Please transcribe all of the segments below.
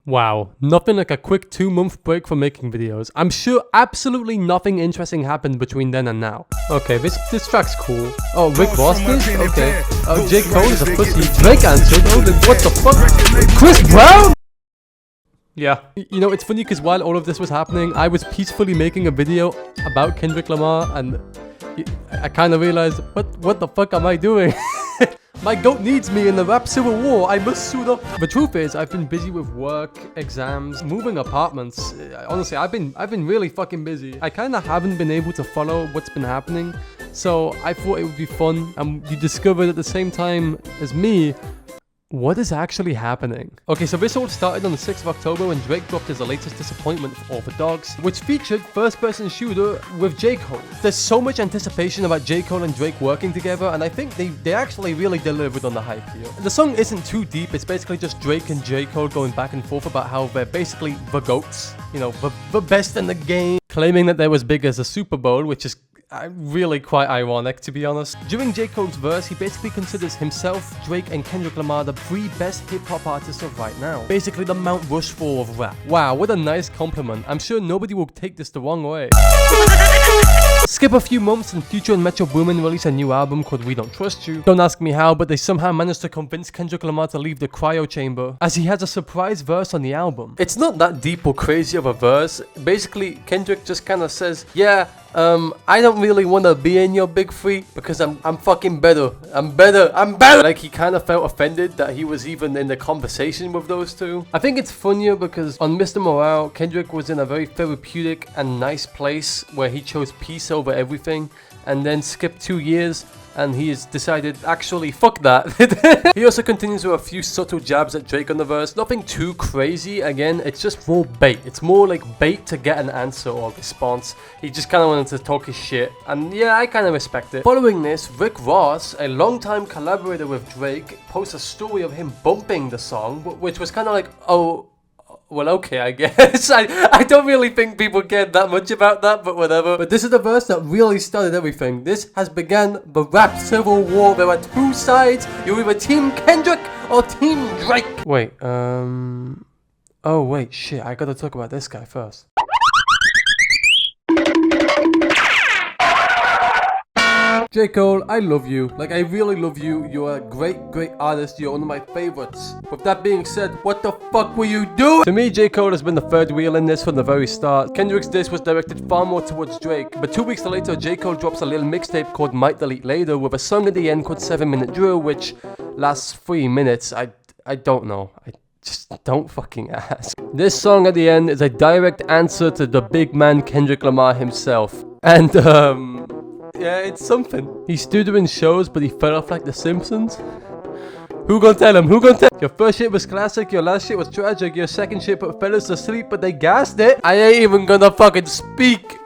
Wow, nothing like a quick 2-month break from making videos. I'm sure absolutely nothing interesting happened between then and now. Okay, this track's cool. Oh, Rick Ross did? Okay. Oh, J.Cole is a pussy. Drake answered. Oh, then what the fuck? Chris Brown? Yeah. You know, it's funny because while all of this was happening, I was peacefully making a video about Kendrick Lamar and I kind of realized, what the fuck am I doing? My goat needs me in the rap civil war. I must suit up. The truth is, I've been busy with work, exams, moving apartments. Honestly, I've been really fucking busy. I kind of haven't been able to follow what's been happening. So I thought it would be fun. And you discovered at the same time as me, what is actually happening? Okay, so this all started on the 6th of October when Drake dropped his latest disappointment for All the Dogs, which featured first-person shooter with J.Cole. There's so much anticipation about J.Cole and Drake working together, and I think they actually really delivered on the hype here. The song isn't too deep, it's basically just Drake and J.Cole going back and forth about how they're basically the GOATs, you know, the best in the game, claiming that they're as big as a Super Bowl, which is really quite ironic, to be honest. During J. Cole's verse, he basically considers himself, Drake, and Kendrick Lamar the 3 best hip-hop artists of right now. Basically the Mount Rushmore of rap. Wow, what a nice compliment. I'm sure nobody will take this the wrong way. Skip a few months and Future and Metro Boomin release a new album called We Don't Trust You. Don't ask me how, but they somehow managed to convince Kendrick Lamar to leave the cryo chamber, as he has a surprise verse on the album. It's not that deep or crazy of a verse. Basically, Kendrick just kind of says, yeah, I don't really want to be in your big 3 because I'm fucking better. I'm better. Like, he kind of felt offended that he was even in the conversation with those two. I think it's funnier because on Mr. Morale, Kendrick was in a very therapeutic and nice place where he chose peace over everything, and then skipped 2 years and he has decided, actually, fuck that. He also continues with a few subtle jabs at Drake on the verse. Nothing too crazy. Again, it's just more bait. It's more like bait to get an answer or response. He just kind of wanted to talk his shit. And yeah, I kind of respect it. Following this, Rick Ross, a longtime collaborator with Drake, posts a story of him bumping the song, which was kind of like, oh, well, okay, I guess. I don't really think people cared that much about that, but whatever. But this is the verse that really started everything. This has begun the rap civil war. There are 2 sides. You're either Team Kendrick or Team Drake. Wait, oh, wait, shit. I gotta talk about this guy first. J. Cole, I love you. Like, I really love you. You're a great artist. You're one of my favorites. With that being said, what the fuck were you doing? To me, J. Cole has been the third wheel in this from the very start. Kendrick's diss was directed far more towards Drake. But 2 weeks later, J. Cole drops a little mixtape called Might Delete Later with a song at the end called 7 Minute Drill, which lasts 3 minutes. I don't know. I just don't fucking ask. This song at the end is a direct answer to the big man Kendrick Lamar himself. And, yeah, it's something. He's still doing shows, but he fell off like The Simpsons. Who gonna tell him? Your first shit was classic, your last shit was tragic, your second shit put fellas to sleep, but they gassed it. I ain't even gonna fucking speak.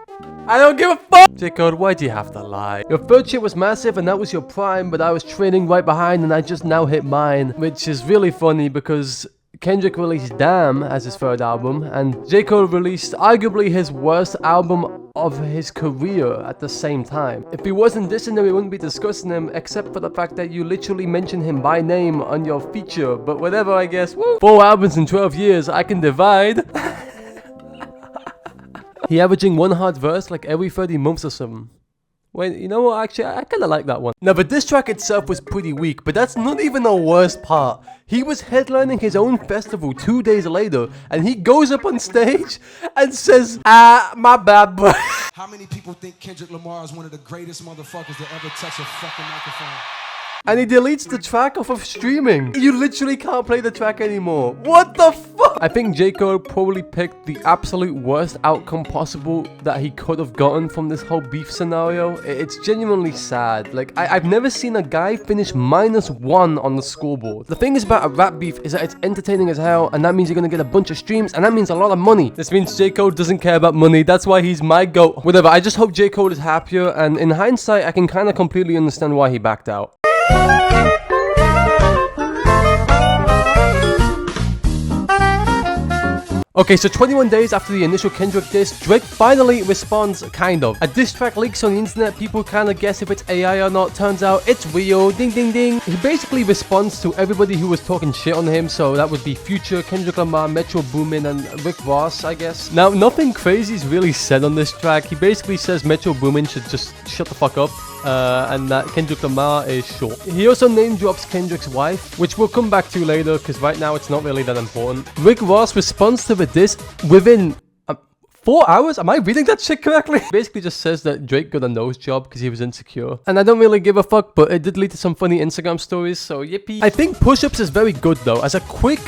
I don't give a fuck. J. Cole, why do you have to lie? Your third shit was massive and that was your prime, but I was training right behind and I just now hit mine. Which is really funny because Kendrick released Damn as his third album, and J. Cole released arguably his worst album of his career at the same time. If he wasn't dissing him, we wouldn't be discussing him, except for the fact that you literally mentioned him by name on your feature, but whatever, I guess. Woo. 4 albums in 12 years, I can divide. He averaging 1 hard verse like every 30 months or something. Wait, you know what, actually, I kinda like that one. Now, but this track itself was pretty weak, but that's not even the worst part. He was headlining his own festival 2 days later, and he goes up on stage and says, my bad, bro. How many people think Kendrick Lamar is one of the greatest motherfuckers to ever touch a fucking microphone? And he deletes the track off of streaming. You literally can't play the track anymore. What the fuck? I think J. Cole probably picked the absolute worst outcome possible that he could have gotten from this whole beef scenario. It's genuinely sad. Like, I've never seen a guy finish -1 on the scoreboard. The thing is about a rap beef is that it's entertaining as hell, and that means you're gonna get a bunch of streams, and that means a lot of money. This means J. Cole doesn't care about money. That's why he's my GOAT. Whatever, I just hope J. Cole is happier, and in hindsight, I can kind of completely understand why he backed out. Okay, so 21 days after the initial Kendrick diss, Drake finally responds, kind of. A diss track leaks on the internet, people kind of guess if it's AI or not, turns out it's real, ding ding ding. He basically responds to everybody who was talking shit on him, so that would be Future, Kendrick Lamar, Metro Boomin, and Rick Ross, I guess. Now, nothing crazy is really said on this track. He basically says Metro Boomin should just shut the fuck up. And that Kendrick Lamar is short. He also name drops Kendrick's wife, which we'll come back to later because right now it's not really that important. Rick Ross responds to the diss within 4 hours? Am I reading that shit correctly? Basically just says that Drake got a nose job because he was insecure. And I don't really give a fuck, but it did lead to some funny Instagram stories, so yippee. I think Push-Ups is very good though. As a quick,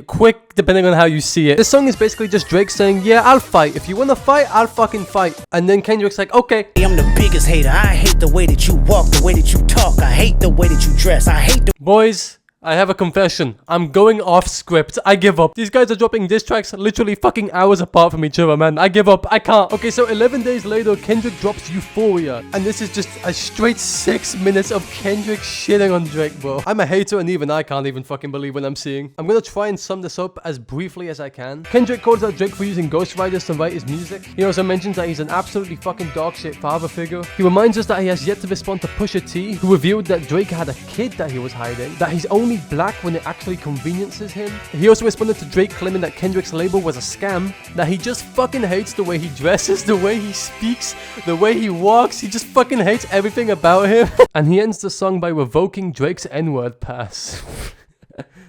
quick depending on how you see it. This song is basically just Drake saying, yeah, I'll fight. If you wanna fight, I'll fucking fight. And then Kendrick's like, okay. I'm the biggest hater. I hate the way that you walk, the way that you talk. I hate the way that you dress. I hate the... Boys, I have a confession. I'm going off script. I give up. These guys are dropping diss tracks literally fucking hours apart from each other, man. I give up. I can't. Okay, so 11 days later, Kendrick drops Euphoria. And this is just a straight 6 minutes of Kendrick shitting on Drake, bro. I'm a hater and even I can't even fucking believe what I'm seeing. I'm gonna try and sum this up as briefly as I can. Kendrick calls out Drake for using ghostwriters to write his music. He also mentions that he's an absolutely fucking dog shit father figure. He reminds us that he has yet to respond to Pusha T, who revealed that Drake had a kid that he was hiding. That he's only black when it actually conveniences him. He also responded to Drake claiming that Kendrick's label was a scam, that he just fucking hates the way he dresses, the way he speaks, the way he walks. He just fucking hates everything about him. And he ends the song by revoking Drake's N-word pass.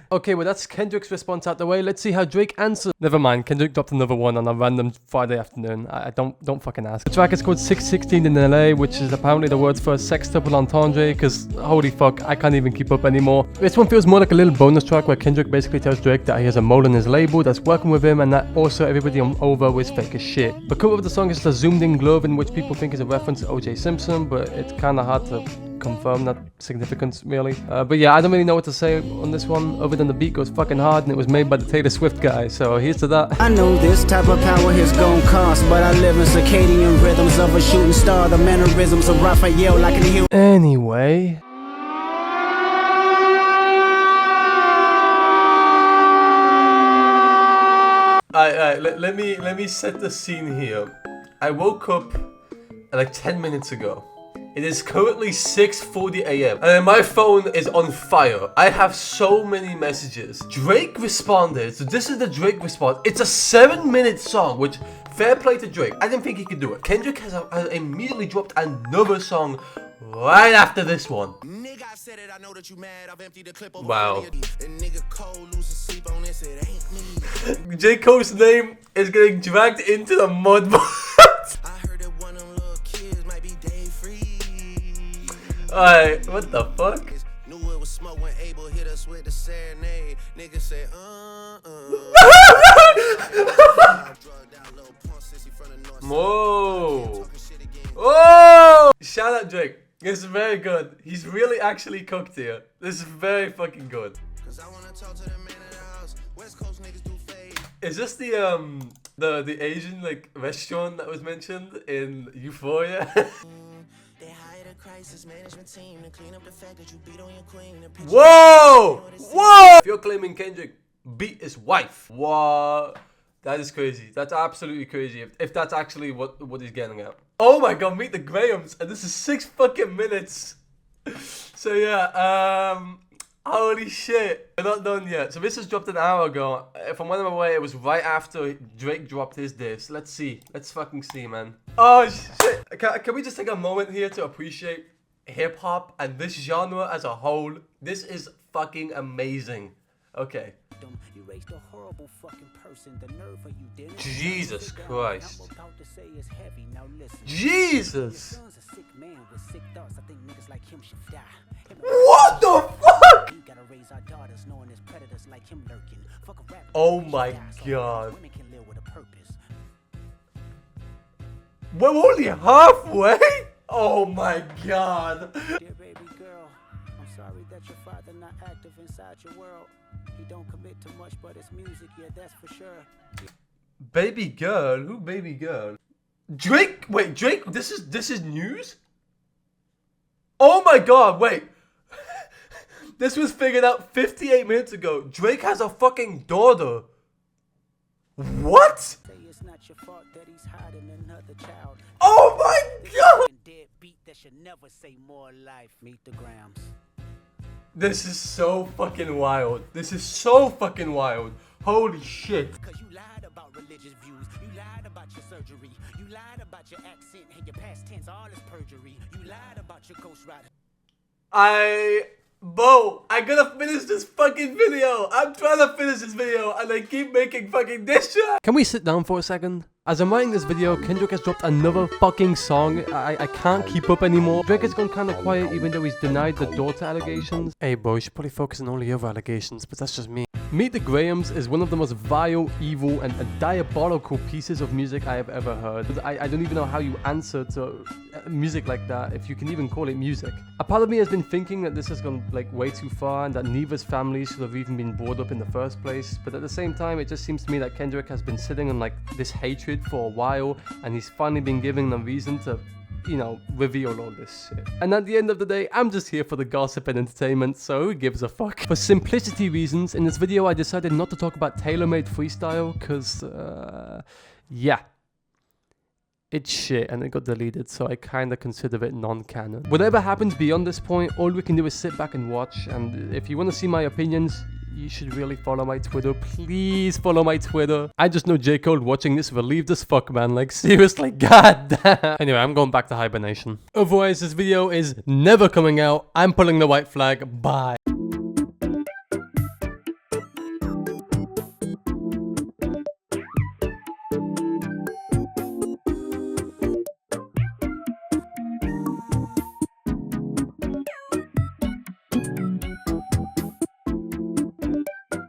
Okay, well that's Kendrick's response out the way. Let's see how Drake answers. Never mind, Kendrick dropped another one on a random Friday afternoon. I don't fucking ask. The track is called 616 in LA, which is apparently the words for a sextuple entendre, because holy fuck, I can't even keep up anymore. This one feels more like a little bonus track where Kendrick basically tells Drake that he has a mole in his label that's working with him and that also everybody over was fake as shit. The cover of the song is just a zoomed in glove in which people think is a reference to O.J. Simpson, but it's kinda hard to confirm that significance really. But yeah, I don't really know what to say on this one other than the beat goes fucking hard and it was made by the Taylor Swift guy, so here's to that. I know this type of power is gon' cost, but I live in circadian rhythms of a shooting star, the mannerisms of Raphael like an heel. Anyway, let me set the scene here. I woke up like 10 minutes ago. It is currently 6:40 a.m. and my phone is on fire. I have so many messages. Drake responded. So this is the Drake response. It's a 7-minute song, which fair play to Drake. I didn't think he could do it. Kendrick has immediately dropped another song right after this one. Nigga, I said it, I know that you mad. I've emptied the clip over. Wow. And nigga Cole loses sleep on this, it ain't me. J.Cole's name is getting dragged into the mud. I heard that one of them little kids might be day free. Alright, what the fuck? Knew it was smoke when Abel hit us with the serenade. Nigga say, Whoa. Oh! Shout out Drake. This is very good. He's really actually cooked here. This is very fucking good. Is this the Asian like restaurant that was mentioned in Euphoria? Whoa! Whoa! If you're claiming Kendrick beat his wife, what? That is crazy. That's absolutely crazy. If that's actually what he's getting at. Oh my god, meet the Grahams, and this is 6 fucking minutes. So yeah, holy shit, we're not done yet. So this was dropped an hour ago. If I'm running away, it was right after Drake dropped his diss. Let's see. Let's fucking see, man. Oh shit. Can we just take a moment here to appreciate hip hop and this genre as a whole? This is fucking amazing. Okay. Jesus Christ. Jesus. What the fuck? Oh my god. We're only halfway? Oh my god. Dear baby girl, I'm sorry that your father not active inside your world. He don't commit to much, but it's music, yeah, that's for sure. Baby girl? Who baby girl? Drake? Wait, Drake? This is news? Oh my god, wait. This was figured out 58 minutes ago. Drake has a fucking daughter. What? Say it's not your fault that he's hiding another child. Oh my god! Deadbeat that should never say more life. Meet the Grams. This is so fucking wild. This is so fucking wild. Holy shit. Cause you lied about religious views. You lied about your surgery. You lied about your accent and your past tense. All is perjury. You lied about your ghostwriter. Bo, I gotta finish this fucking video. I'm trying to finish this video and I keep making fucking diss track. Can we sit down for a second? As I'm writing this video, Kendrick has dropped another fucking song. I can't keep up anymore. Drake has gone kind of quiet even though he's denied the daughter allegations. Hey bro, you should probably focus on all the other allegations, but that's just me. Meet the Grahams is one of the most vile, evil, and diabolical pieces of music I have ever heard. I don't even know how you answer to music like that, if you can even call it music. A part of me has been thinking that this has gone like way too far and that neither's families should have even been brought up in the first place. But at the same time, it just seems to me that Kendrick has been sitting on like this hatred for a while and he's finally been given a reason to, you know, reveal all this shit. And at the end of the day, I'm just here for the gossip and entertainment, so who gives a fuck? For simplicity reasons, in this video I decided not to talk about tailor-made freestyle, cause, yeah. It's shit and it got deleted, so I kinda consider it non-canon. Whatever happens beyond this point, all we can do is sit back and watch, and if you wanna see my opinions, you should really follow my Twitter. Please follow my Twitter. I just know J.Cole watching this relieved as fuck, man. Like, seriously, goddamn. Anyway, I'm going back to hibernation. Otherwise, this video is never coming out. I'm pulling the white flag. Bye.